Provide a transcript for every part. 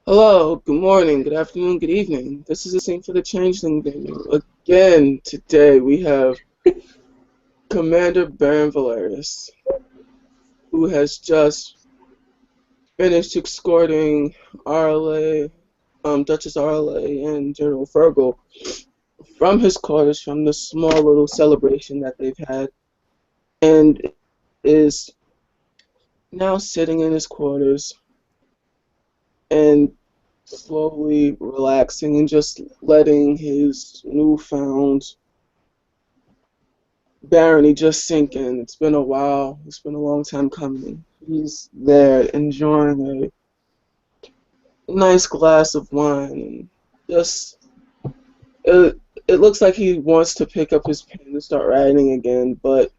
Hello, good morning, good afternoon, good evening. This is the scene for the Changeling venue. Again, today we have Commander Baron Valarius, who has just finished escorting RLA, Duchess RLA and General Fergal from his quarters from the small little celebration that they've had, and is now sitting in his quarters and slowly relaxing and just letting his newfound barony just sink in. It's been a while. It's been a long time coming. He's there enjoying a nice glass of wine and just it looks like he wants to pick up his pen and start writing again, but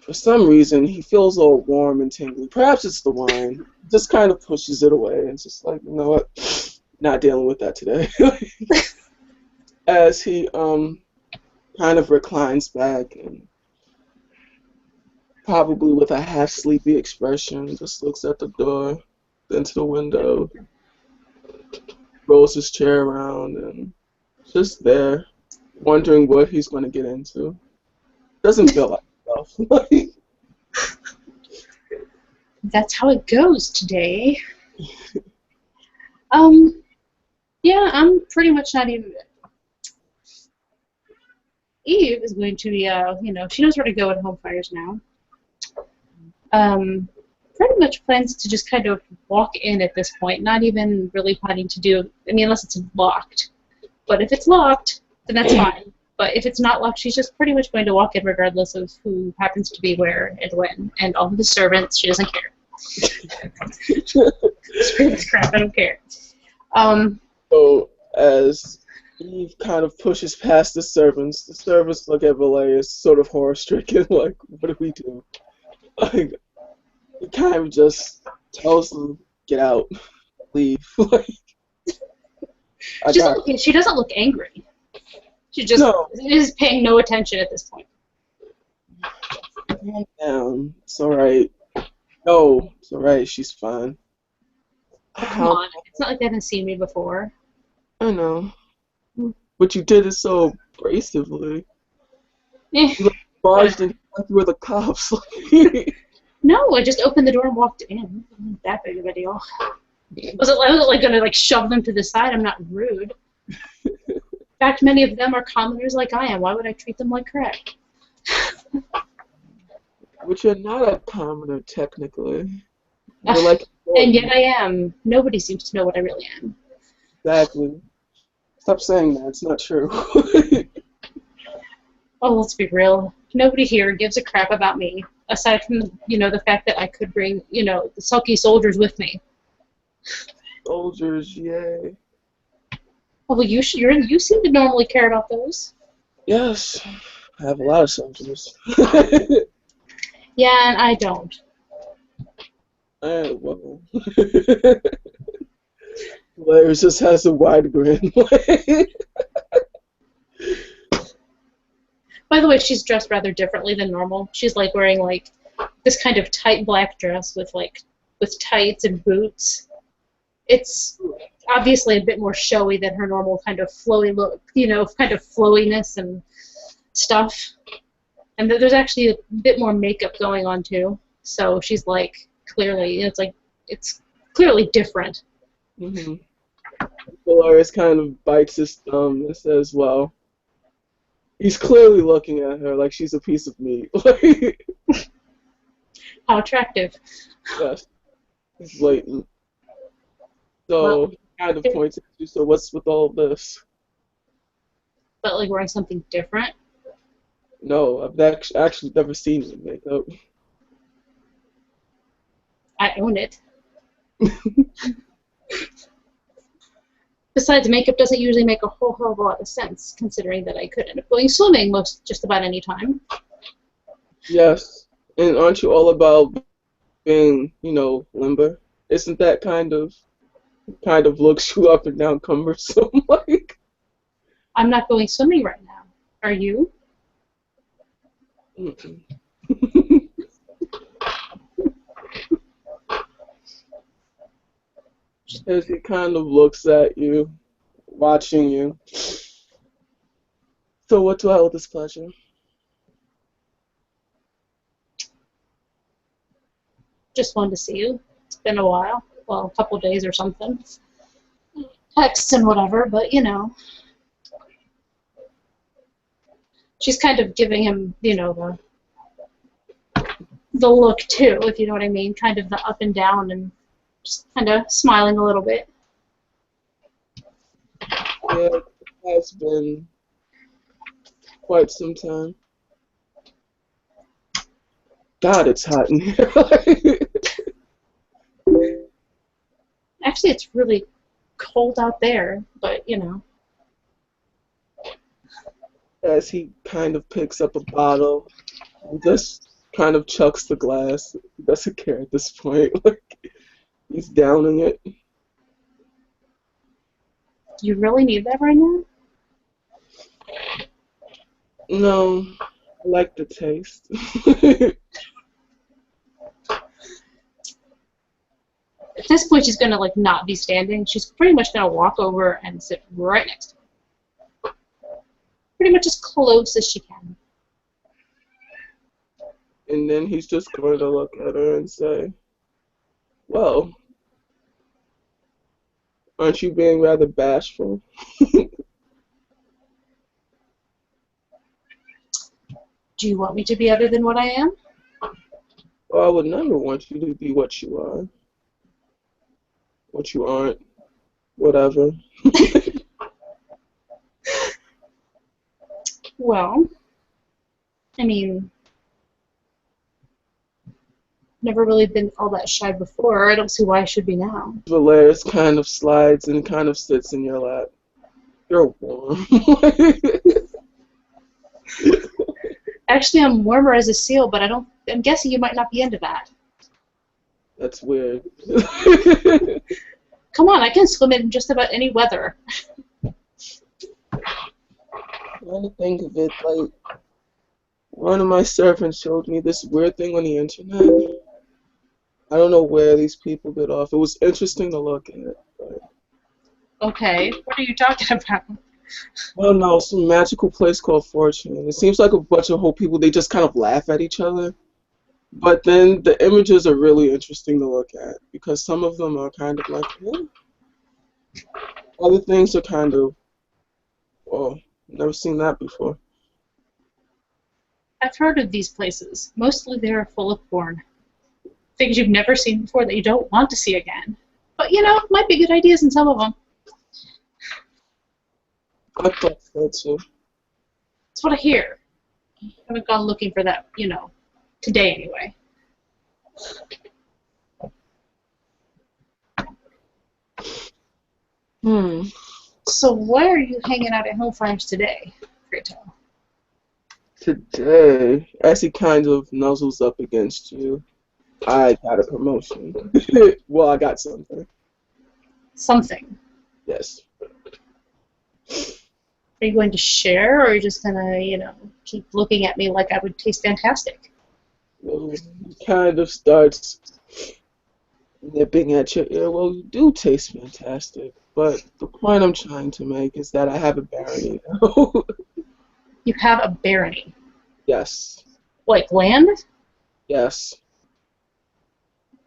for some reason he feels all warm and tingly. Perhaps it's the wine. Just kind of pushes it away and just like, you know what? Not dealing with that today. As he kind of reclines back and probably with a half sleepy expression, just looks at the door, then to the window, rolls his chair around, and just there, wondering what he's going to get into. Doesn't feel like himself. That's how it goes today. Yeah, I'm pretty much not even. Eve is going to be, she knows where to go at Homefires now. Pretty much plans to just kind of walk in at this point, not even really planning to do, unless it's locked. But if it's locked, then that's fine. But if it's not locked, she's just pretty much going to walk in regardless of who happens to be where and when. And all of the servants, she doesn't care. Screw this crap, I don't care. So, as Eve kind of pushes past the servants look at Valerius sort of horror-stricken, like, what do we do? Like, he kind of just tells them, get out, leave. Like, She doesn't look angry. She just is paying no attention at this point. Calm down. It's alright. No, it's alright. She's fine. Oh, come on. It's not like they haven't seen me before. I know. But you did it so abrasively. You barged in like you were the cops. No, I just opened the door and walked in. It wasn't that big of a deal. I wasn't like gonna like shove them to the side. I'm not rude. In fact, many of them are commoners like I am. Why would I treat them like crap? But you're not a commoner, technically. You're like, and yet I am. Nobody seems to know what I really am. Exactly. Stop saying that. It's not true. Oh, let's be real. Nobody here gives a crap about me, aside from the fact that I could bring the sulky soldiers with me. Soldiers, yay. Oh, well, you seem to normally care about those. Yes, I have a lot of soldiers. Yeah, and I don't. Well. Valerius just has a wide grin. By the way, she's dressed rather differently than normal. She's like wearing like this kind of tight black dress with tights and boots. It's obviously a bit more showy than her normal kind of flowy look, kind of flowiness and stuff. And there's actually a bit more makeup going on too. So she's like clearly, it's clearly different. Mm-hmm. Valerius kind of bites his thumb and says, well, he's clearly looking at her like she's a piece of meat. How attractive. Yes, it's blatant. So he kind of points at you, so what's with all this? But like wearing something different? No, I've actually never seen you in makeup. I own it. Besides, makeup doesn't usually make a whole hell of a lot of sense, considering that I could end up going swimming just about any time. Yes, and aren't you all about being, limber? Isn't that kind of looks you up and down cumbersome? Like, I'm not going swimming right now. Are you? as he kind of looks at you, watching you. So what do I owe this pleasure? Just wanted to see you. It's been a while. Well, a couple days or something. Texts and whatever, but you know. She's kind of giving him, you know, the look too, if you know what I mean. Kind of the up and down and just kind of smiling a little bit. Yeah, it has been quite some time. God, it's hot in here. Actually, it's really cold out there, but you know. As he kind of picks up a bottle and just kind of chucks the glass. He doesn't care at this point. Like, he's downing it. Do you really need that right now? No, I like the taste. At this point, she's gonna like not be standing. She's pretty much gonna walk over and sit right next to him. Pretty much as close as she can. And then he's just going to look at her and say, well, aren't you being rather bashful? Do you want me to be other than what I am? Well, I would never want you to be what you are. What you aren't. Whatever. Well, I mean, never really been all that shy before. I don't see why I should be now. Valarius kind of slides and kind of sits in your lap. You're warm. Actually, I'm warmer as a seal, but I'm guessing you might not be into that. That's weird. Come on, I can swim in just about any weather. Trying to think of it, like, one of my servants showed me this weird thing on the internet. I don't know where these people get off. It was interesting to look at. But... Okay, what are you talking about? Well, no, some magical place called Fortune. It seems like a bunch of whole people, they just kind of laugh at each other. But then the images are really interesting to look at because some of them are kind of like, yeah. Other things are kind of, well, never seen that before. I've heard of these places. Mostly they're full of porn. Things you've never seen before that you don't want to see again. But, you know, might be good ideas in some of them. I thought so too. That's what I hear. I haven't gone looking for that, you know, today anyway. So why are you hanging out at Homefires today, pray tell? Today, as he kind of nuzzles up against you, I got a promotion. Well, I got something. Something. Yes. Are you going to share, or are you just going to, you know, keep looking at me like I would taste fantastic? Well, he kind of starts nipping at your ear. Well, you do taste fantastic, but the point I'm trying to make is that I have a barony now. You have a barony? Yes. Like land? Yes.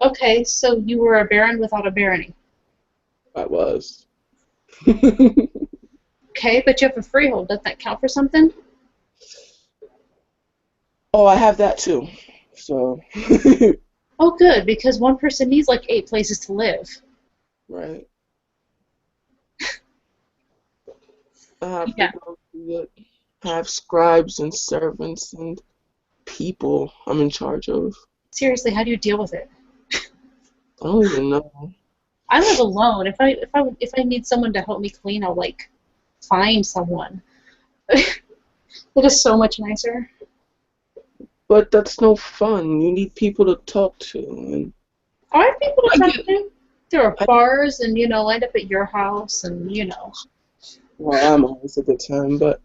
Okay, so you were a baron without a barony. I was. Okay, but you have a freehold. Doesn't that count for something? Oh, I have that too. So. Oh, good, because one person needs like 8 places to live. Right. I have Yeah. to go through it. I have scribes and servants and people I'm in charge of. Seriously, how do you deal with it? I don't even know. I live alone. If I need someone to help me clean, I'll like find someone. It is so much nicer. But that's no fun. You need people to talk to. And Are there people to talk to? There are bars, and you know, end up at your house, and you know. well, I'm always a good time, but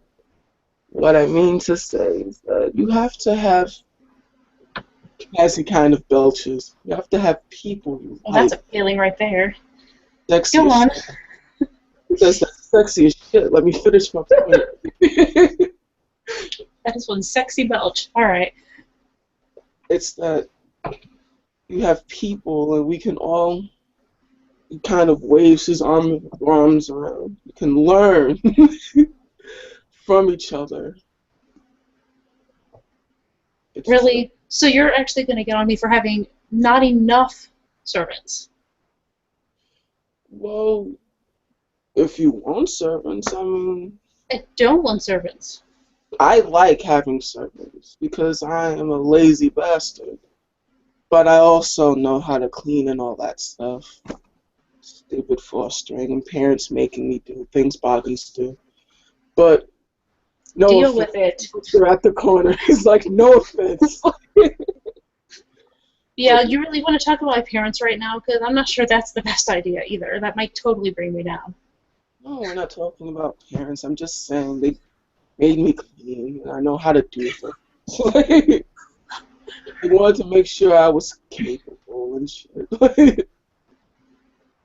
what I mean to say is that you have to have, as he kind of belches, you have to have people you Well, like. that's appealing right there. Sexy Go as on. shit. That's sexy as shit. Let me finish my point. That is one sexy belch. All right. It's that you have people and we can all, he kind of waves his arms around. You can learn from each other. It's Really? So you're actually going to get on me for having not enough servants? well, if you want servants, I mean, I don't want servants. I like having servants because I am a lazy bastard. But I also know how to clean and all that stuff. Stupid fostering and parents making me do things bodies do. But no Deal offense, with it. they're at the corner. It's like, no offense. Yeah, you really want to talk about my parents right now? Because I'm not sure that's the best idea either. That might totally bring me down. No, we're not talking about parents. I'm just saying they made me clean and I know how to do things. They wanted to make sure I was capable and shit.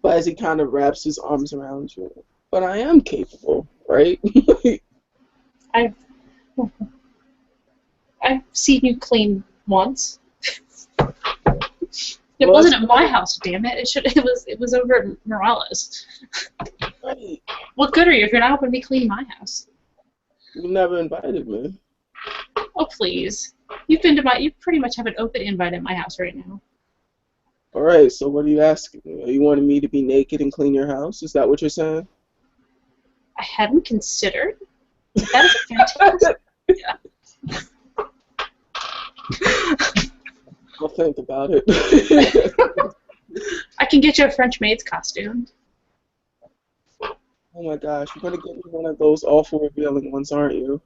But as he kind of wraps his arms around you, but I am capable, right? I've I've seen you clean once. It Well, wasn't at my house, damn it. It was over at Morales. right. What good are you if you're not helping me clean my house? You never invited me. Oh please. You pretty much have an open invite at my house right now. Alright, so what are you asking me? Are you wanting me to be naked and clean your house? Is that what you're saying? I hadn't considered. That is a fantastic idea. I'll think about it. I can get you a French maid's costume. Oh my gosh, you're gonna get me one of those awful revealing ones, aren't you?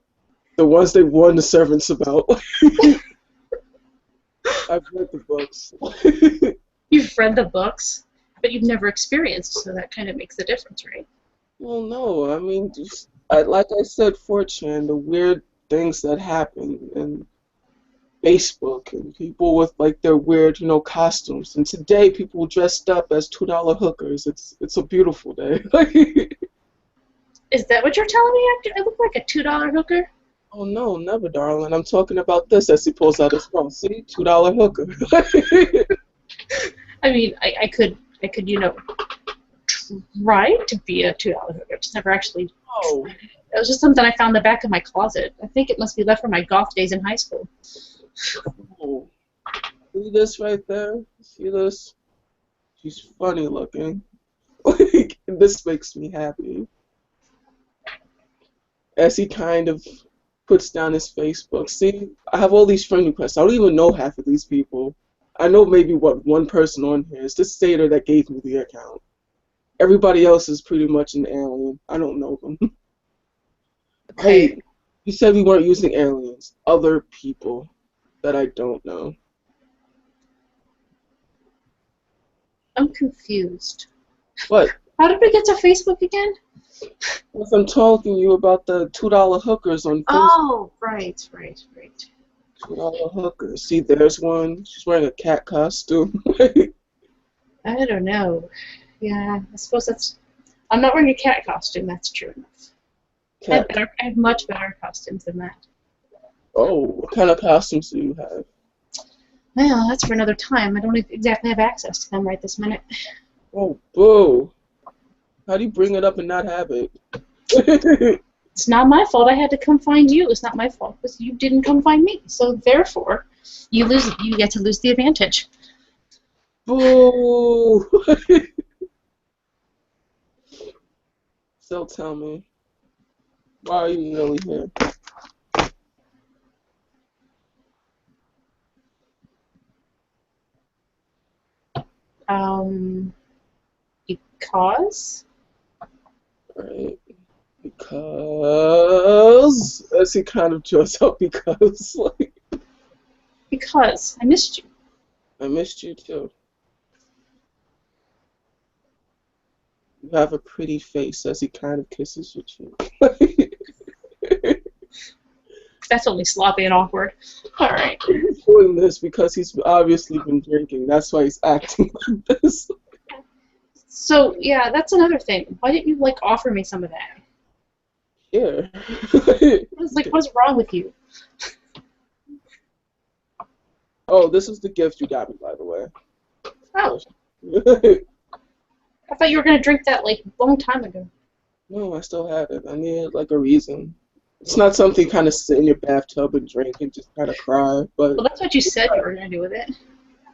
The ones they warn the servants about. I've read the books. You've read the books, but you've never experienced, so that kind of makes a difference, right? Well, no, I mean, like I said, 4chan, the weird things that happen, and Facebook, and people with like their weird, costumes. And today, people dressed up as $2 hookers. It's a beautiful day. Is that what you're telling me? I look like a $2 hooker? Oh no, never, darling. I'm talking about this as he pulls out his phone. See, $2 hooker. I mean, I could, try to be a $2 hooker. Just never actually. Oh, It was just something I found in the back of my closet. I think it must be left from my goth days in high school. oh. See this right there? See this? She's funny looking. This makes me happy. As he kind of puts down his Facebook. See, I have all these friend requests. I don't even know half of these people. I know maybe one person on here. It's the satyr that gave me the account. Everybody else is pretty much an alien. I don't know them. Okay. Hey, you said we weren't using aliens. Other people that I don't know. I'm confused. What? How did we get to Facebook again? If I'm talking to you about the $2 hookers on Facebook. Oh, right. $2 hookers. See, there's one. She's wearing a cat costume. I don't know. Yeah, I suppose that's. I'm not wearing a cat costume. That's true enough. I have much better costumes than that. Oh, what kind of costumes do you have? Well, that's for another time. I don't exactly have access to them right this minute. Oh, boo. How do you bring it up and not have it? It's not my fault. I had to come find you. It's not my fault because you didn't come find me. So therefore, you lose. You get to lose the advantage. Boo. So tell me, why are you really here? Because. Right. Because, as he kind of draws up, because, like, Because I missed you. I missed you too. You have a pretty face, as he kind of kisses your cheek. That's only sloppy and awkward. All right. He's doing this because he's obviously been drinking. That's why he's acting like this. So yeah, that's another thing. Why didn't you like offer me some of that? Yeah. What's wrong with you? Oh, this is the gift you got me, by the way. Oh, I thought you were gonna drink that like a long time ago. No, I still have it. I need like a reason. It's not something kind of sit in your bathtub and drink and just kind of cry, but Well, that's what you said you were gonna do with it.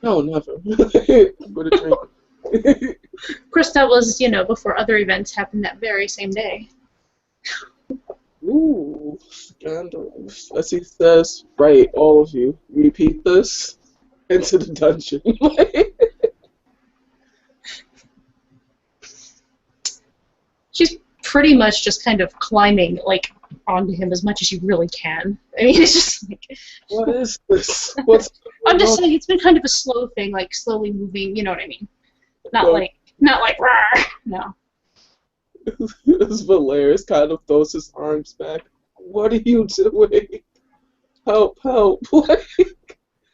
no, never. I'm gonna drink it. Of course, that was before other events happened that very same day. Ooh, scandalous. As he says, right, all of you, repeat this into the dungeon. She's pretty much just kind of climbing like onto him as much as you really can. I mean, it's just like. What is this? What's I'm just going saying it's been kind of a slow thing, like slowly moving. You know what I mean? Not on? like rawr, no. This Valarius kind of throws his arms back. What are you doing? Help, help.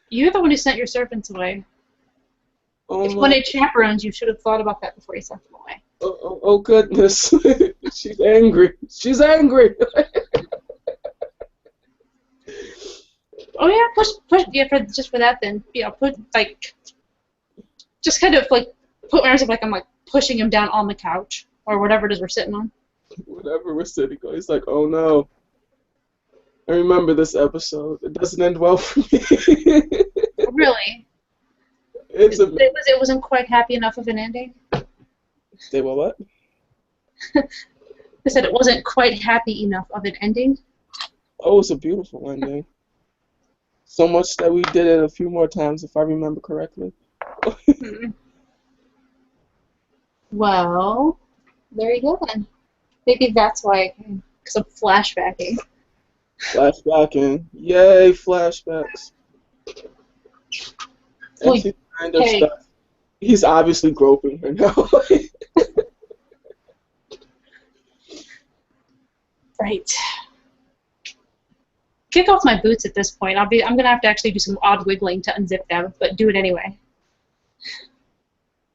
You're the one who sent your servants away. Oh If you my, wanted chaperones, you should have thought about that before you sent them away. oh goodness. She's angry. She's angry. Oh yeah, push. Yeah, just for that then. Put just kind of like put my arms up like I'm like pushing him down on the couch or whatever it is we're sitting on. Whatever we're sitting on. He's like, oh no. I remember this episode. It doesn't end well for me. Really? It's a. It wasn't quite happy enough of an ending. They were what? I said it wasn't quite happy enough of an ending. Oh, it's a beautiful ending. So much that we did it a few more times, if I remember correctly. Well, there you go then. Maybe that's why, because I'm flashbacking. Flashbacking. Yay, flashbacks. Well, That's the kind of hey. stuff. He's obviously groping her now. Right. Kick off my boots at this point. I'm gonna have to actually do some odd wiggling to unzip them, but do it anyway.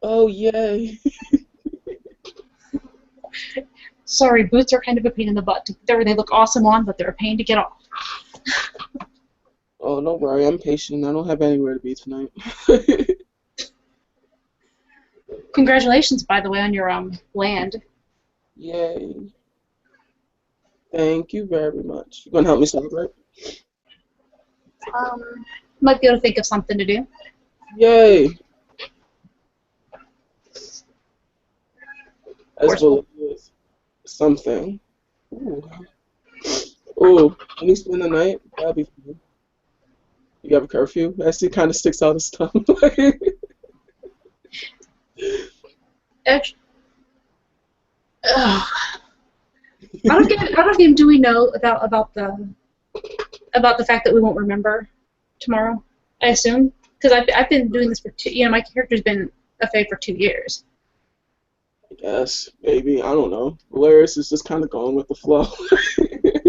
Oh, yay. Sorry, boots are kind of a pain in the butt. They look awesome on, but they're a pain to get off. Oh, don't worry. I'm patient. I don't have anywhere to be tonight. Congratulations, by the way, on your land. Yay. Thank you very much. You gonna help me celebrate? Might be able to think of something to do. Yay. As well as something. Ooh. Ooh. Can you spend the night? That'd be fun. You have a curfew? As he kind of sticks out his tongue. I don't get. Do we know about the fact that we won't remember tomorrow? I assume because I've been doing this for my character's been a Fae for 2 years. I guess maybe I don't know. Valarius is just kind of going with the flow.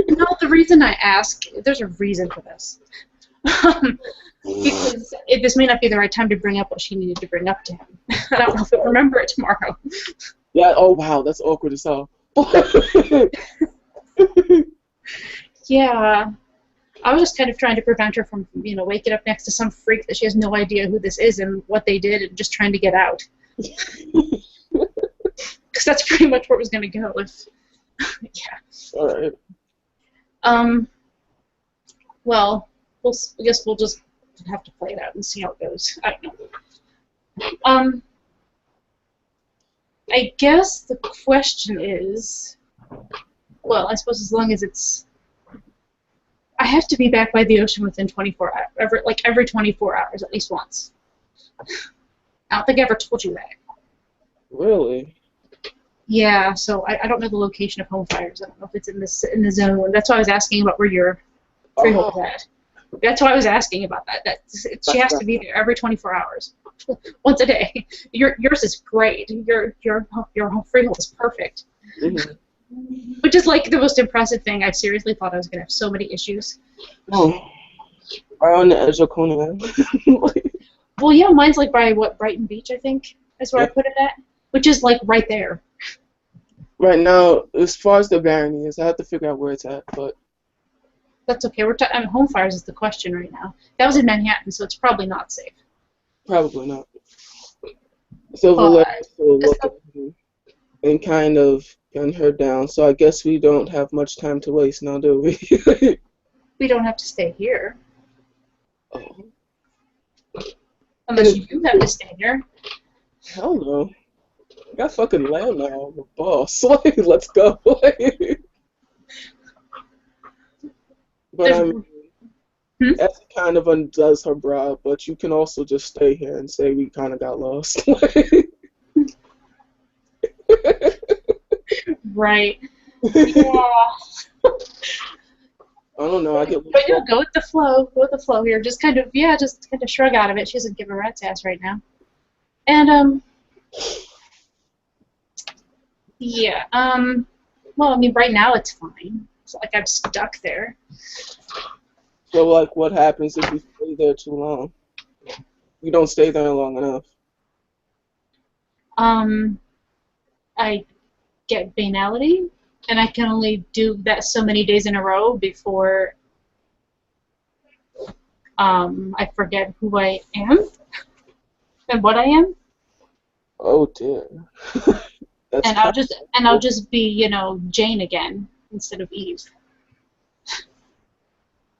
No, the reason I ask, there's a reason for this. Because this may not be the right time to bring up what she needed to bring up to him. I don't know if he'll remember it tomorrow. Yeah. Oh wow, that's awkward as hell. Yeah. I was just kind of trying to prevent her from, waking up next to some freak that she has no idea who this is and what they did and just trying to get out. Because that's pretty much where it was going to go if... Yeah. Alright. Well, I guess we'll just have to play it out and see how it goes. I don't know. I guess the question is... Well, I suppose as long as it's... I have to be back by the ocean within 24 hours, every 24 hours, at least once. I don't think I ever told you that. Really? Yeah, so I don't know the location of Homefires. I don't know if it's in the zone. That's why I was asking about where your freehold is at. That's why I was asking about that. She has to be there every 24 hours, once a day. Yours is great. Your freehold is perfect. Mm-hmm. Which is like the most impressive thing. I seriously thought I was gonna have so many issues. Oh, right on the edge of Coney Island. Well, yeah, mine's like by Brighton Beach, I think, is where I put it at. which is like right there. Right now, as far as the barony is, I have to figure out where it's at, but That's okay. I mean, Homefires is the question right now. That was in Manhattan, so it's probably not safe. probably not. So But Valarius will look at him and kind of gun her down. So I guess we don't have much time to waste now, do we? we don't have to stay here. Oh, Unless you have to stay here. hell no. I got fucking land now. I'm a boss. Like, let's go. But I mean, Essie kind of undoes her brow, but you can also just stay here and say we kind of got lost. Right. Yeah. I don't know. I get. But yeah, go with the flow. Go with the flow here. Just kind of shrug out of it. She doesn't give a rat's ass right now. And yeah. Well, I mean, right now it's fine. It's not like I'm stuck there. So, like, what happens if you stay there too long? You don't stay there long enough. I get banality, and I can only do that so many days in a row before I forget who I am and what I am. Oh dear. And I'll just be, you know, Jane again instead of Eve.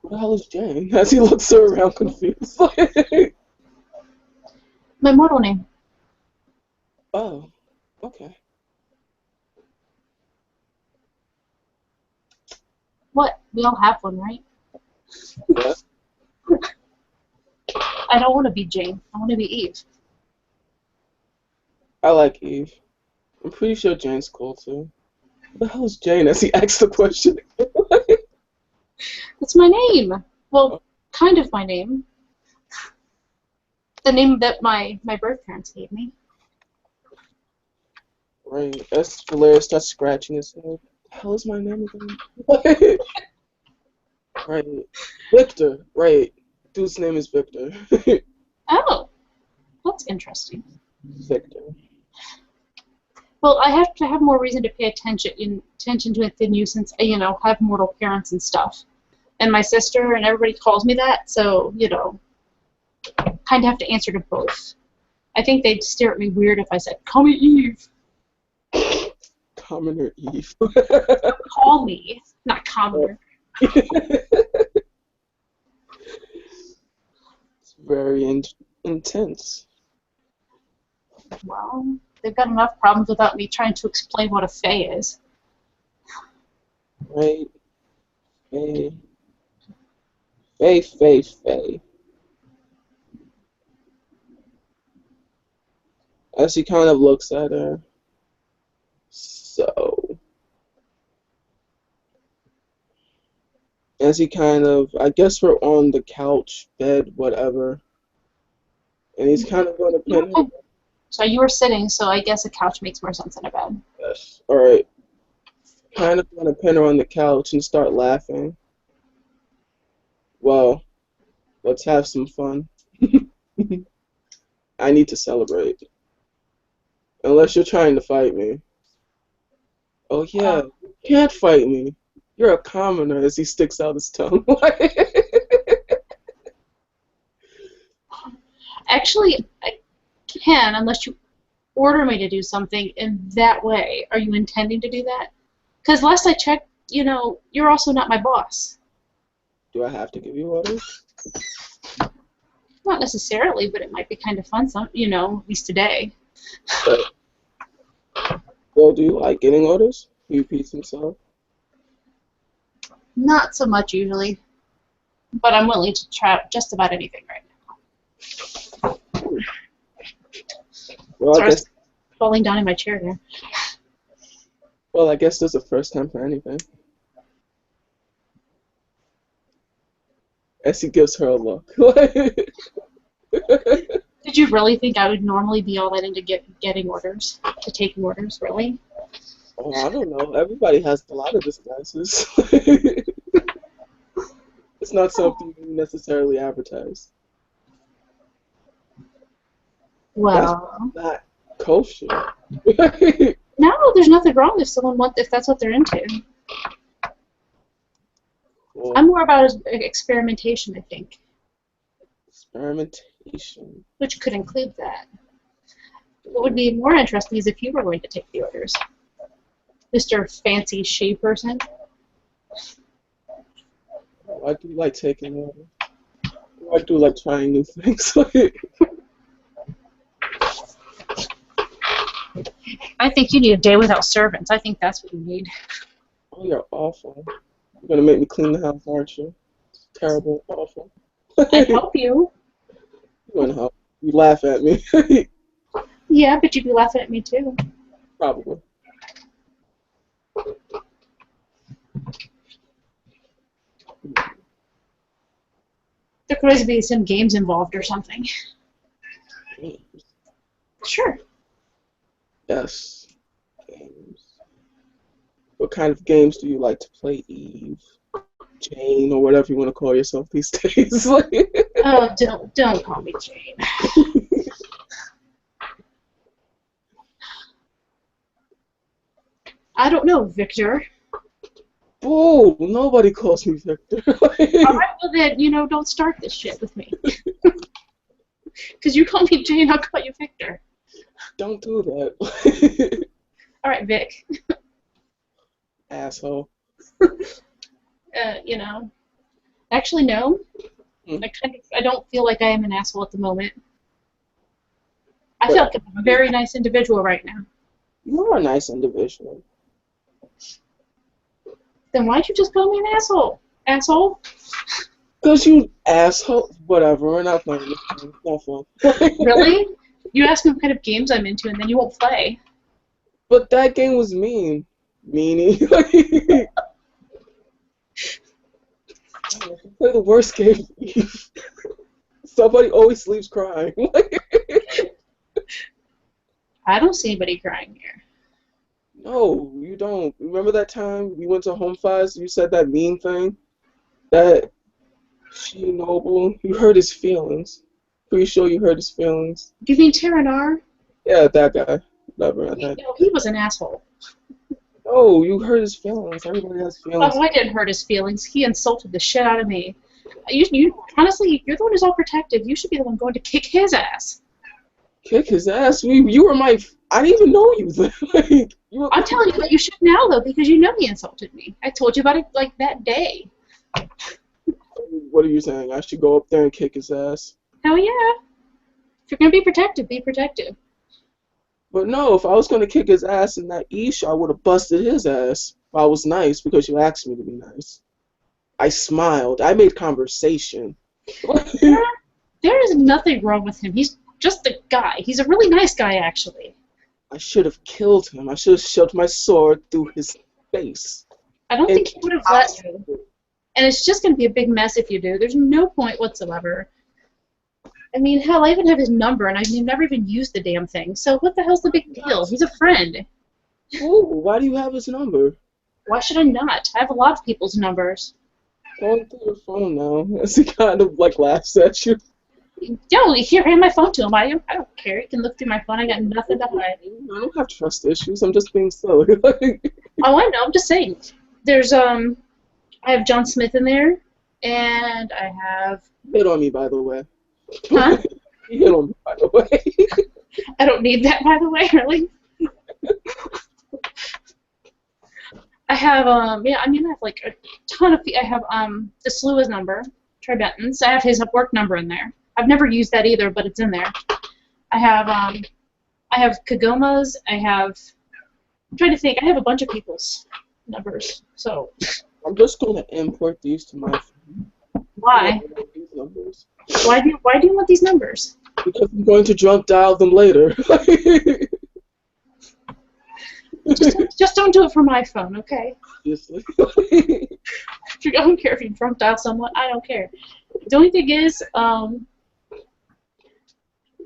What the hell is Jane? As he looks around confused. My mortal name. Oh, okay. What? We all have one, right? Yeah. I don't want to be Jane. I want to be Eve. I like Eve. I'm pretty sure Jane's cool too. What the hell is Jane? As he asks the question. That's my name. Well, kind of my name. The name that my birth parents gave me. Right. As Valarius starts scratching his head. What the hell is my name again? Right. Victor. Right. Dude's name is Victor. Oh, that's interesting. Victor. Well, I have to have more reason to pay attention to it than you, since I, have mortal parents and stuff, and my sister, and everybody calls me that. So, kind of have to answer to both. I think they'd stare at me weird if I said, "Call me Eve." Commoner Eve. Call me, not commoner. It's very intense. Well, they've got enough problems without me trying to explain what a fae is. Right. Faye. As he kind of looks at her. So. As he kind of, I guess we're on the couch, bed, whatever. And he's kind of going to pin her. So you were sitting, so I guess a couch makes more sense than a bed. Yes. Alright. Kind of going to pin her on the couch and start laughing. Well, let's have some fun. I need to celebrate. Unless you're trying to fight me. Oh yeah, you can't fight me. You're a commoner, as he sticks out his tongue. Actually, I can, unless you order me to do something in that way. Are you intending to do that? Because last I checked, you're also not my boss. Do I have to give you orders? Not necessarily, but it might be kind of fun, at least today. Well, do you like getting orders? He repeats himself. Not so much usually, but I'm willing to try just about anything right now. Well, Sorry, I guess. Falling down in my chair there. Well, I guess there's a first time for anything. As he gives her a look. Did you really think I would normally be all that into getting orders, to taking orders, really? Oh, I don't know. Everybody has a lot of disguises. It's not something you necessarily advertise. Well, Kosher. No, there's nothing wrong if that's what they're into. Cool. I'm more about experimentation, I think. Experimentation. Which could include that. What would be more interesting is if you were going to take the orders. Mr. Fancy She person. I do like taking orders. I do like trying new things. I think you need a day without servants. I think that's what you need. Oh, you're awful. You're gonna make me clean the house, aren't you? It's terrible, awful. I'd help you. You wouldn't help. You laugh at me. Yeah, but you'd be laughing at me too. Probably. There could always be some games involved or something. Games. Sure. Yes. Games. What kind of games do you like to play, Eve? Jane, or whatever you want to call yourself these days? Oh, don't call me Jane. I don't know, Victor. Boo! Nobody calls me Victor. Alright, well then, don't start this shit with me. Because you call me Jane, I'll call you Victor. Don't do that. Alright, Vic. Asshole. Actually, no. Hmm. I don't feel like I am an asshole at the moment. I feel like I'm a very nice individual right now. You are a nice individual. Then why'd you just call me an asshole? Asshole? Because you asshole. Whatever, we're not playing this game. Not fun. Really? You ask me what kind of games I'm into, and then you won't play. But that game was mean. Meanie. Play the worst game. Somebody always leaves crying. I don't see anybody crying here. No, you don't. Remember that time we went to Homefires? You said that mean thing? That she noble. You hurt his feelings. Pretty sure you hurt his feelings. Do you mean Terranar? Yeah, that guy. Whatever. He was an asshole. No, you hurt his feelings. Everybody has feelings. Oh, I didn't hurt his feelings. He insulted the shit out of me. Honestly, you're the one who's all protective. You should be the one going to kick his ass. Kick his ass? You were my... I didn't even know you then. I'm telling you that you should now, though, because you know he insulted me. I told you about it, like, that day. What are you saying? I should go up there and kick his ass? Hell yeah. If you're going to be protective, be protective. But no, if I was going to kick his ass in that E-show, I would have busted his ass. If I was nice, because you asked me to be nice. I smiled. I made conversation. There is nothing wrong with him. He's just a guy. He's a really nice guy, actually. I should have killed him. I should have shoved my sword through his face. I don't think he would have let you. And it's just going to be a big mess if you do. There's no point whatsoever. I mean, hell, I even have his number, and I've never even used the damn thing. So what the hell's the big deal? He's a friend. Ooh, why do you have his number? Why should I not? I have a lot of people's numbers. Going through your phone now. As he kind of like laughs at you. Yo, here, hand my phone to him. I don't care. You can look through my phone. I got nothing to hide. I don't have trust issues. I'm just being silly. Oh, I know. I'm just saying. There's I have John Smith in there, and I have. Hit on me, by the way. Huh? You hit on me, by the way. I don't need that, by the way. Really. I have I have like a ton of. I have the Slua's number, Troy Benton's. I have his work number in there. I've never used that either, but it's in there. I have Kagoma's. I'm trying to think. I have a bunch of people's numbers. So. I'm just going to import these to my phone. Why? These numbers. Why do you want these numbers? Because I'm going to drunk dial them later. Just don't do it from my phone, okay? Obviously. I don't care if you drunk dial someone. I don't care. The only thing is,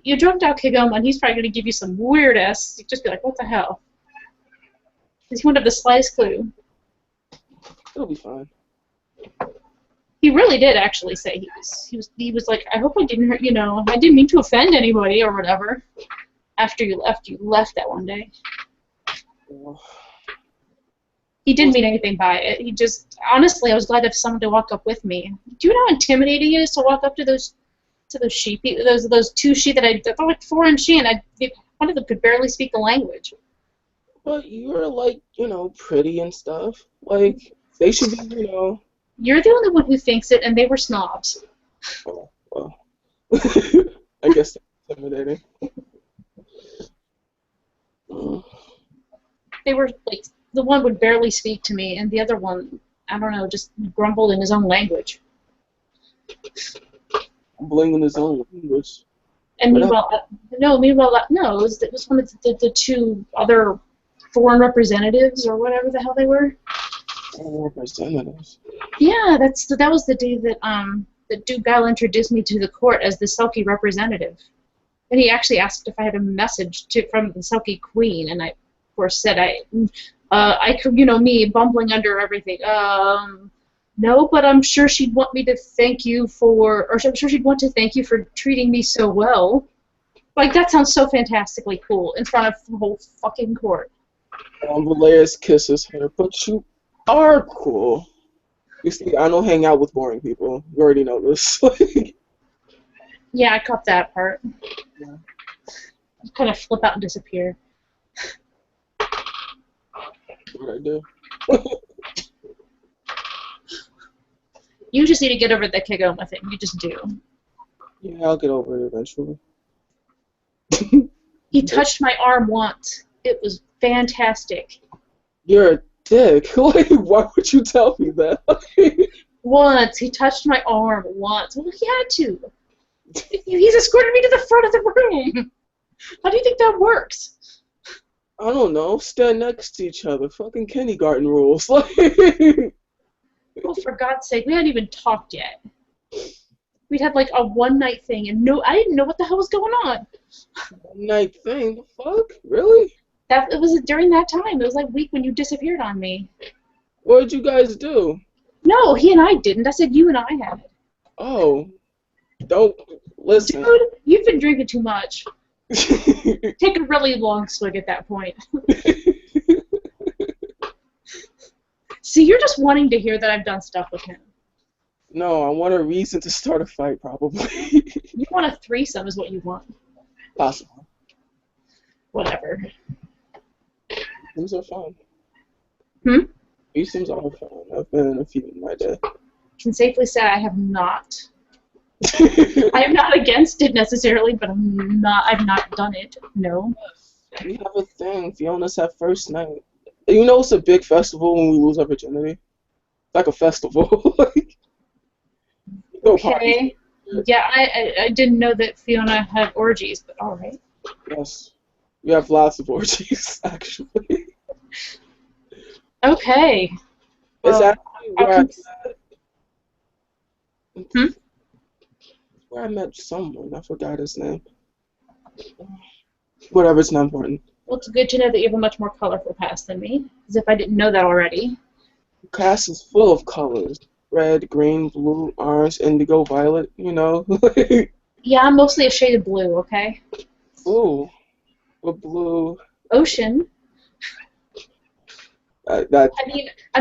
you drunk dial Kigoma, and he's probably going to give you some weird ass. You just be like, what the hell? Because he wouldn't have the slightest clue. It'll be fine. He really did actually say he was like, I hope I didn't hurt, I didn't mean to offend anybody or whatever. after you left that one day. Well, He didn't mean anything by it. He just, honestly, I was glad to have someone to walk up with me. Do you know how intimidating it is to walk up to those sheep, those two sheep that they're like 4 inch in. One of them could barely speak the language. but you're like, pretty and stuff. Like, they should be, You're the only one who thinks it, and they were snobs. Oh, well. I guess that's intimidating. Mm. They were like, the one would barely speak to me, and the other one, I don't know, just grumbled in his own language. Bling in his own language. And meanwhile, no, it was one of the two other foreign representatives or whatever the hell they were. Foreign representatives. Yeah, that was the day that Duke Guile introduced me to the court as the Selkie representative, and he actually asked if I had a message from the Selkie Queen, and I, of course, said I could, me bumbling under everything. No, but I'm sure she'd want me to thank you I'm sure she'd want to thank you for treating me so well. Like, that sounds so fantastically cool in front of the whole fucking court. Valarius kisses her, but you are cool. You see, I don't hang out with boring people. You already know this. Yeah, I caught that part. Yeah. I kind of flip out and disappear. What I do. You just need to get over the Kigoma thing. You just do. Yeah, I'll get over it eventually. He touched my arm once. It was fantastic. You're a dick. Like, why would you tell me that? Once. He touched my arm once. Well, he had to. He's escorted me to the front of the room. How do you think that works? I don't know. Stand next to each other. Fucking kindergarten rules. Like. Oh, for God's sake, we hadn't even talked yet. We'd had like a one-night thing, and I didn't know what the hell was going on. One night thing? The fuck? Really? It was during that time. It was like week when you disappeared on me. What did you guys do? No, he and I didn't. I said you and I had it. Oh. Don't listen. Dude, you've been drinking too much. Take a really long swig at that point. See, you're just wanting to hear that I've done stuff with him. No, I want a reason to start a fight, probably. You want a threesome is what you want. Possible. Whatever. Threesomes are fun. Hmm? Threesomes are fun. I've been in a few in my day. Can safely say I have not. I am not against it necessarily, but I've not done it. No. We have a thing. Fiona's have first night. You know it's a big festival when we lose our virginity? Like a festival. Okay. Yeah, I didn't know that Fiona had orgies, but alright. Yes. We have lots of orgies, actually. Okay. It's actually where I met someone. I forgot his name. Whatever, it's not important. Well, it's good to know that you have a much more colorful past than me, as if I didn't know that already. The cast is full of colors. Red, green, blue, orange, indigo, violet, Yeah, I'm mostly a shade of blue, okay? Ooh. What blue? Ocean. I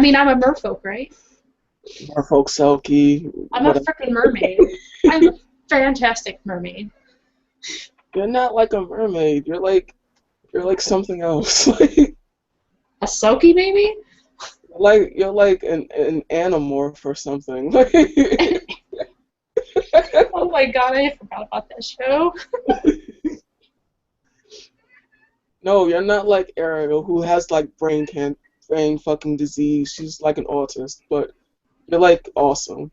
mean, I'm a merfolk, right? Merfolk, Selkie. I'm a freaking mermaid. I'm a fantastic mermaid. You're not like a mermaid. You're like something else. A Selkie, maybe? You're like an animorph or something. Oh my God, I forgot about that show. No, you're not like Ariel, who has like brain fucking disease. She's like an autist, but you're like awesome.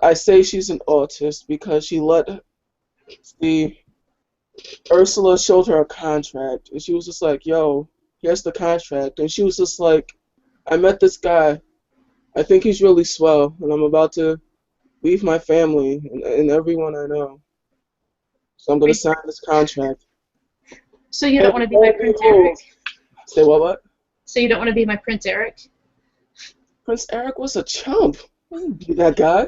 I say she's an autist because Ursula showed her a contract, and she was just like, yo, here's the contract. And she was just like, I met this guy. I think he's really swell, and I'm about to leave my family and everyone I know. So I'm going to sign this contract. So you don't want to be my Prince Eric? Say what? So you don't want to be my Prince Eric? Prince Eric was a chump. I didn't be that guy.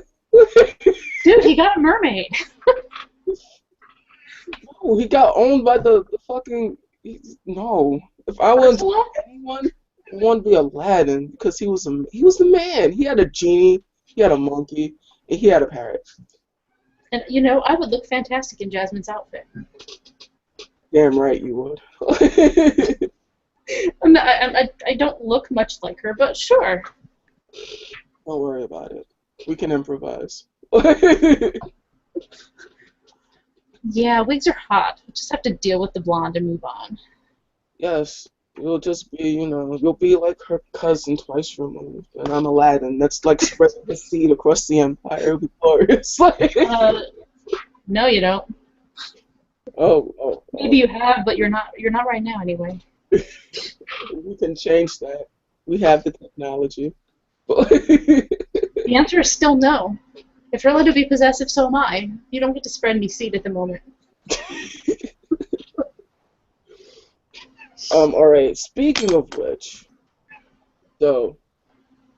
Dude, he got a mermaid. No, he got owned by the fucking. No, if I wanted to Ursula? be anyone, I want to be Aladdin because he was the man. He had a genie, he had a monkey, and he had a parrot. And you know, I would look fantastic in Jasmine's outfit. Damn right you would. I don't look much like her, but sure. Don't worry about it. We can improvise. Yeah, wigs are hot. We just have to deal with the blonde and move on. Yes, you'll just be, you'll be like her cousin twice removed, and I'm Aladdin. That's like spreading the seed across the empire. It'll be glorious. Like, Uh, no, you don't. oh, oh, Maybe oh. you have, but you're not. You're not right now, anyway. We can change that. We have the technology. The answer is still no. If you're allowed to be possessive, so am I. You don't get to spread me seed at the moment. All right. Speaking of which, so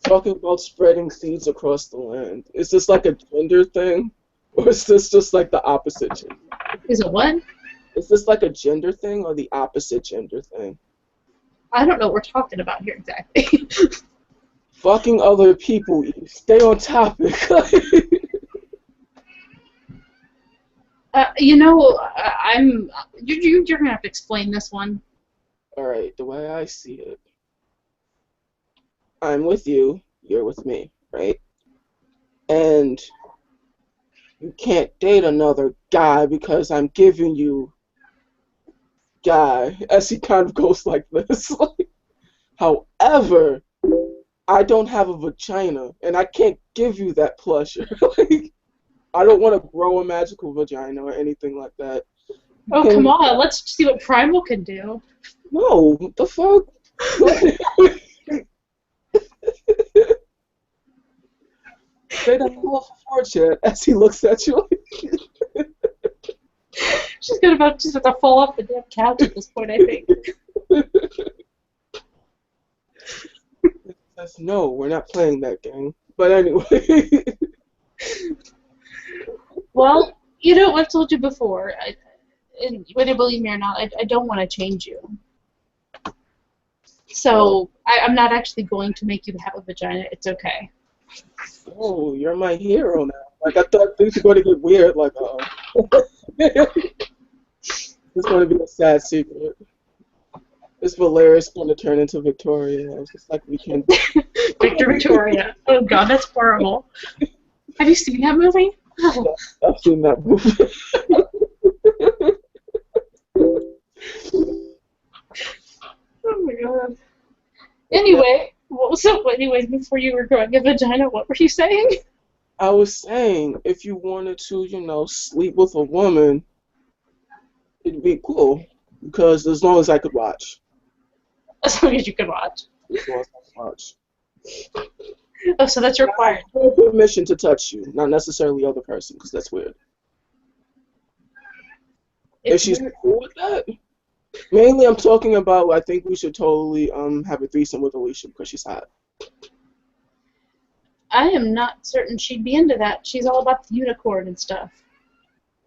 talking about spreading seeds across the land, is this like a gender thing, or is this just like the opposite gender? Is it what? Is this like a gender thing or the opposite gender thing? I don't know what we're talking about here exactly. Fucking other people. Stay on topic. You know, I'm. You're gonna have to explain this one. All right. The way I see it, I'm with you. You're with me, right? And you can't date another guy because I'm giving you guy, as he kind of goes like this. However, I don't have a vagina, and I can't give you that pleasure. Like, I don't want to grow a magical vagina or anything like that. Oh, come Can on. Let's see what Primal can do. no, what the fuck? Say that off for chat as he looks at you. She's about to fall off the damn couch at this point, I think. Says, no, we're not playing that game. But anyway, Well, you know, I've told you before, and whether you believe me or not, I don't want to change you. So I'm not actually going to make you have a vagina. It's okay. oh, you're my hero now. Like I thought things were going to get weird. Like, it's going to be a sad secret. Is Valarius going to turn into Victoria? It's just like we can. Victor Victoria. Oh God, that's horrible. Have you seen that movie? Oh, I've seen that movie. oh my God. Anyway, anyways, before you were growing a vagina, what were you saying? I was saying, if you wanted to, sleep with a woman, it'd be cool. Because as long as I could watch. As long as you could watch. As long as I could watch. Oh, so that's required. No permission to touch you, not necessarily the other person, because that's weird. If she's cool with that, mainly I'm talking about. I think we should totally have a threesome with Alicia because she's hot. I am not certain she'd be into that. She's all about the unicorn and stuff.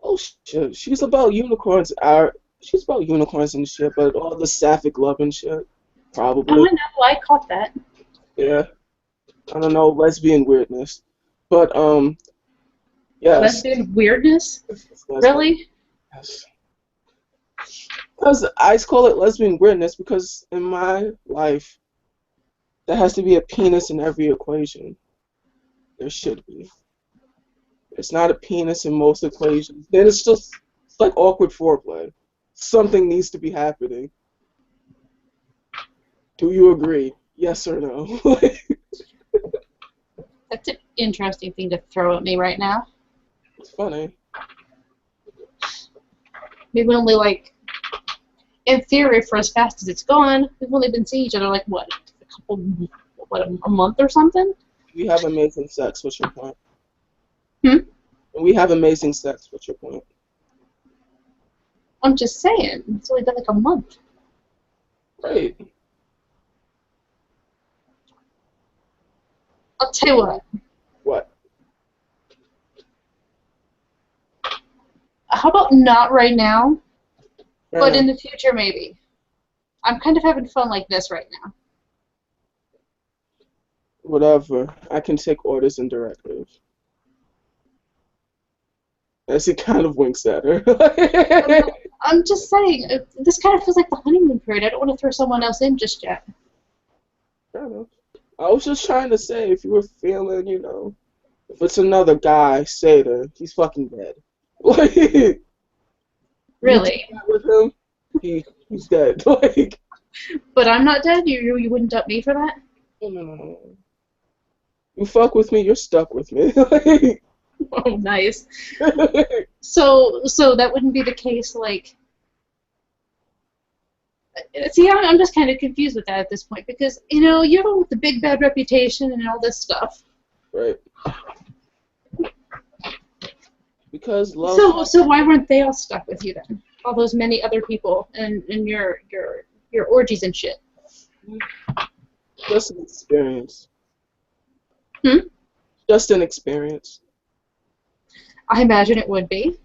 Oh shit, she's about unicorns. She's about unicorns and shit, but all the sapphic love and shit, probably. Oh, I know. I caught that. Yeah, I don't know, lesbian weirdness, but yes. Lesbian weirdness? Really? Yes. Because I call it lesbian weirdness because in my life, there has to be a penis in every equation. There should be. It's not a penis in most equations. Then it's like awkward foreplay. Something needs to be happening. Do you agree? Yes or no? That's an interesting thing to throw at me right now. It's funny. Maybe only like, in theory, for as fast as it's gone, we've only been seeing each other like what, a month or something? We have amazing sex. What's your point? We have amazing sex. What's your point? I'm just saying, it's only been like a month. Right. I'll tell you what. What? How about not right now, but Uh, in the future maybe? I'm kind of having fun like this right now. Whatever. I can take orders and directives. As he kind of winks at her. I'm, I'm just saying, this kind of feels like the honeymoon period. I don't want to throw someone else in just yet. Fair enough. I was just trying to say, if you were feeling, if it's another guy, say to, he's fucking dead. Like, you do Really. that with him, he's dead. Like, But I'm not dead? You wouldn't dump me for that? no. You fuck with me, you're stuck with me. Like, Oh, nice. So that wouldn't be the case, like... See, I'm just kind of confused with that at this point because, you have the big bad reputation and all this stuff. right. Because love. So why weren't they all stuck with you then? All those many other people and your orgies and shit. Just an experience. Hmm? Just an experience. I imagine it would be.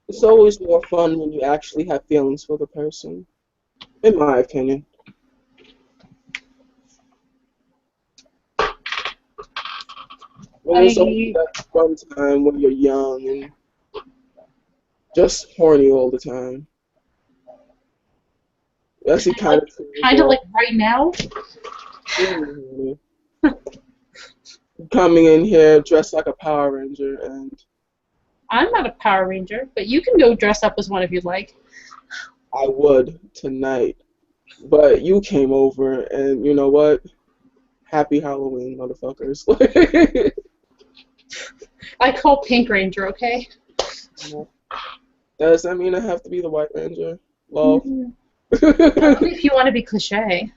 It's always more fun when you actually have feelings for the person, in my opinion. When it's always that fun time when you're young and just horny all the time. That's the kind Kind of like right now. of coming in here dressed like a Power Ranger, and I'm not a Power Ranger, but you can go dress up as one if you'd like. I would tonight. But you came over, and you know what? Happy Halloween, motherfuckers. I call Pink Ranger, okay? Does that mean I have to be the White Ranger? Well. Only if you want to be cliche.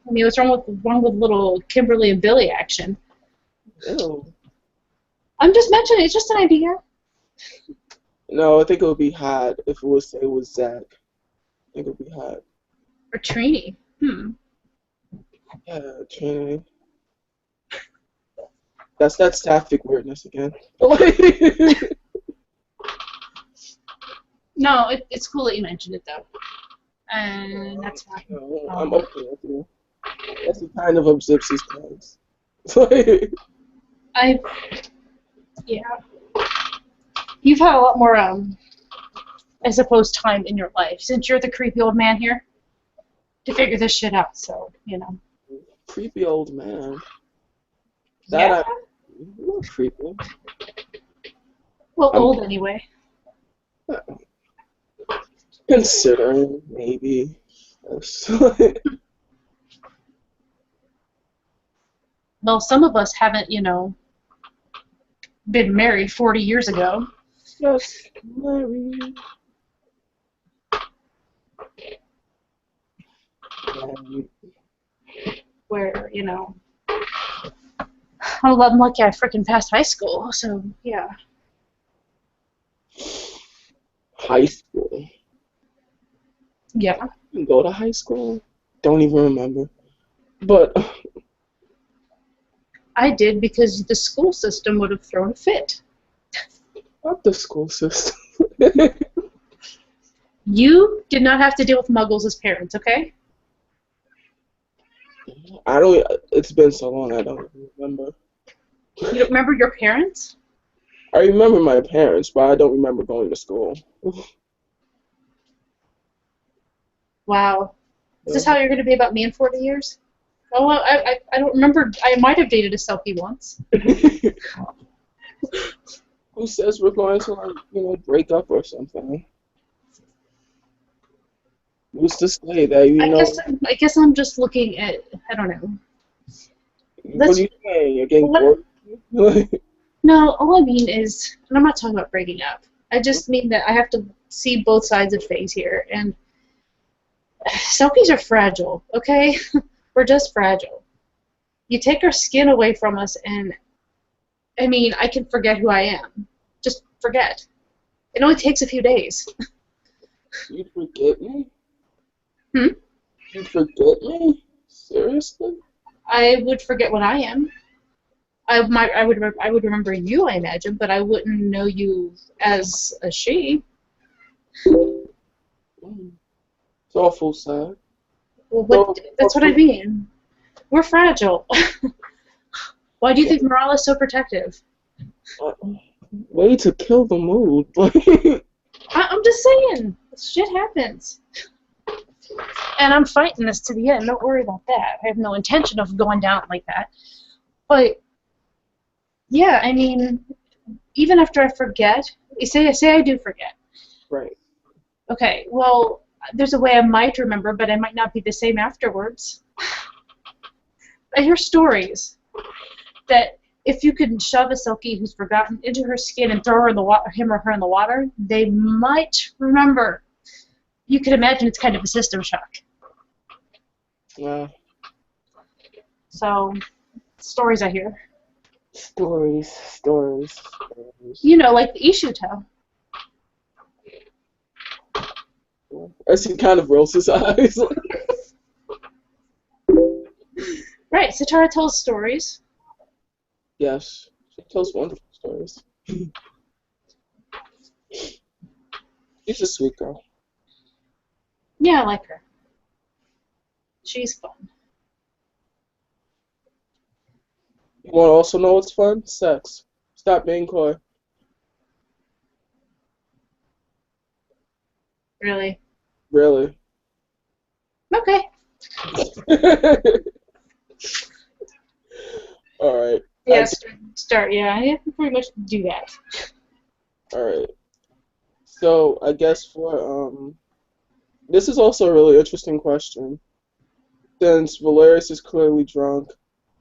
I mean, what's wrong with little Kimberly and Billy action? Ew. I'm just mentioning, it's just an idea. No, I think it would be hot if it was Zach. I think it would be hot. Or Trini. Yeah, Trini. That's that sapphic weirdness again. No, it's cool that you mentioned it, though. And that's fine. No, I'm okay with you. That's the kind of Gypsy's cards. Yeah. You've had a lot more, I suppose, time in your life since you're the creepy old man here to figure this shit out. So, Creepy old man. Yeah. You're creepy. Well, old anyway. Considering, maybe. Well, some of us haven't, been married 40 years ago. Just married. Where, I'm lucky I freaking passed high school, so, yeah. High school. Yeah. I didn't go to high school. Don't even remember. But I did because the school system would have thrown a fit. not the school system. You did not have to deal with muggles as parents, okay? It's been so long I don't even remember. You don't remember your parents? I remember my parents, but I don't remember going to school. Wow. Is this how you're going to be about me in 40 years? Oh, well, I don't remember. I might have dated a selfie once. Who says we're going to, break up or something? Who's to say that, I guess I'm just looking at, I don't know. What are you saying? You're getting bored? No, all I mean is, and I'm not talking about breaking up. I just mean that I have to see both sides of things here, and selfies are fragile, okay? We're just fragile. You take our skin away from us, and, I mean, I can forget who I am. Just forget. It only takes a few days. You'd forget me? Hmm? You'd forget me? Seriously? I would forget what I am. I would remember you, I imagine, but I wouldn't know you as a she. Mm. It's awful sad. Well, So, that's what I mean. We're fragile. Why do you think Morale is so protective? uh, way to kill the mood. I'm just saying, shit happens. And I'm fighting this to the end. Don't worry about that. I have no intention of going down like that. But yeah, I mean, even after I forget, say I do forget. Right. Okay, well, there's a way I might remember, but I might not be the same afterwards. I hear stories that if you could shove a Selkie who's forgotten into her skin and throw her in the water, him or her in the water, they might remember. You can imagine it's kind of a system shock. Yeah. So, stories I hear. Stories. You know, like the Ishuto. As he kind of rolls his eyes. Right, Satara tells stories. Yes, she tells wonderful stories. She's a sweet girl. Yeah, I like her. She's fun. You want to also know what's fun? Sex. Stop being coy. Really. Really. Okay. Alright. Yeah, start. Yeah, I can pretty much do that. Alright. So, I guess for, this is also a really interesting question. Since Valarius is clearly drunk,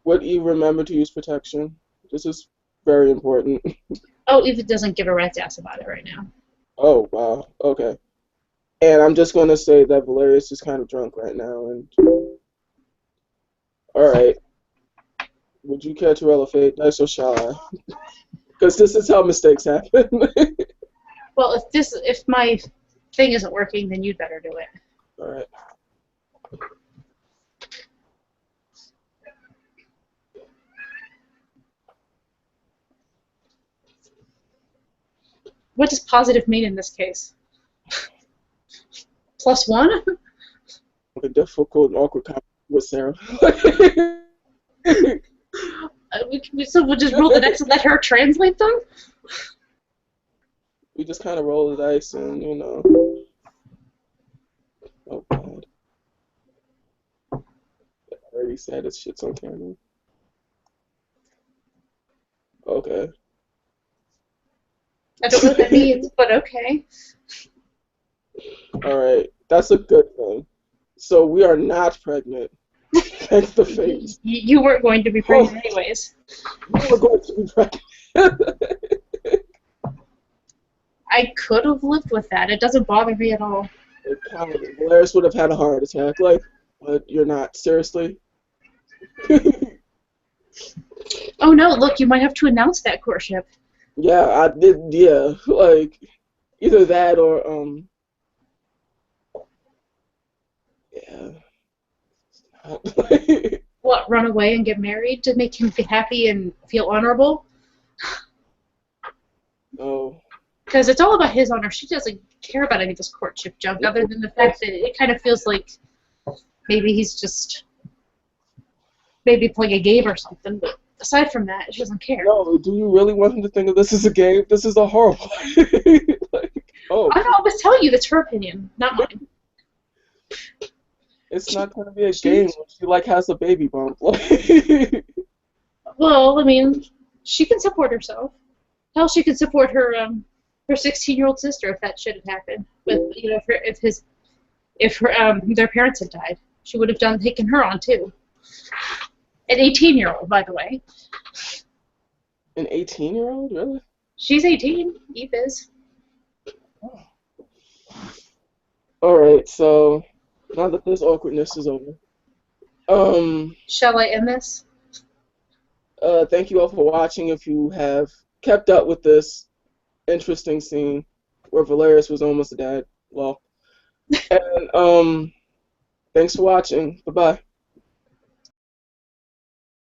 would he remember to use protection? This is very important. Oh, Eva doesn't give a rat's ass about it right now. Oh, wow. Okay. And I'm just going to say that Valarius is kind of drunk right now. And alright. Would you care to roll a fate dice or shall I? Because this is how mistakes happen. Well, if my thing isn't working, then you'd better do it. Alright. What does positive mean in this case? +1? A difficult and awkward conversation with Sarah. So we'll just roll the dice and let her translate them? We just kind of roll the dice and, you know. Oh, God. I already said this shit's on camera. Okay. I don't know what that means, but okay. Alright. That's a good thing. So we are not pregnant. Thanks the face. You weren't going to be pregnant anyways. We were going to be pregnant. I could have lived with that. It doesn't bother me at all. Valarius would have had a heart attack. Like, but you're not. Seriously? Oh no, look, you might have to announce that courtship. Yeah, I did. Yeah, like, either that or, yeah. What, run away and get married to make him feel happy and feel honorable? Oh. Because it's all about his honor. She doesn't care about any of this courtship junk, other than the fact that it kind of feels like maybe he's just maybe playing a game or something. But aside from that, she doesn't care. No, do you really want him to think of this as a game? This is a horrible. Like, oh. I was telling you that's her opinion, not mine. It's not going to be a game when she, like, has a baby bump. Well, I mean, she can support herself. Hell, she could support her 16-year-old sister if that shit had happened. With if their parents had died, she would have taken her on too. An 18-year-old, by the way. An 18-year-old, really? She's 18. Eve is. Oh. All right, so now that this awkwardness is over, shall I end this? thank you all for watching. If you have kept up with this interesting scene where Valarius was almost dead, well, and thanks for watching. Bye bye.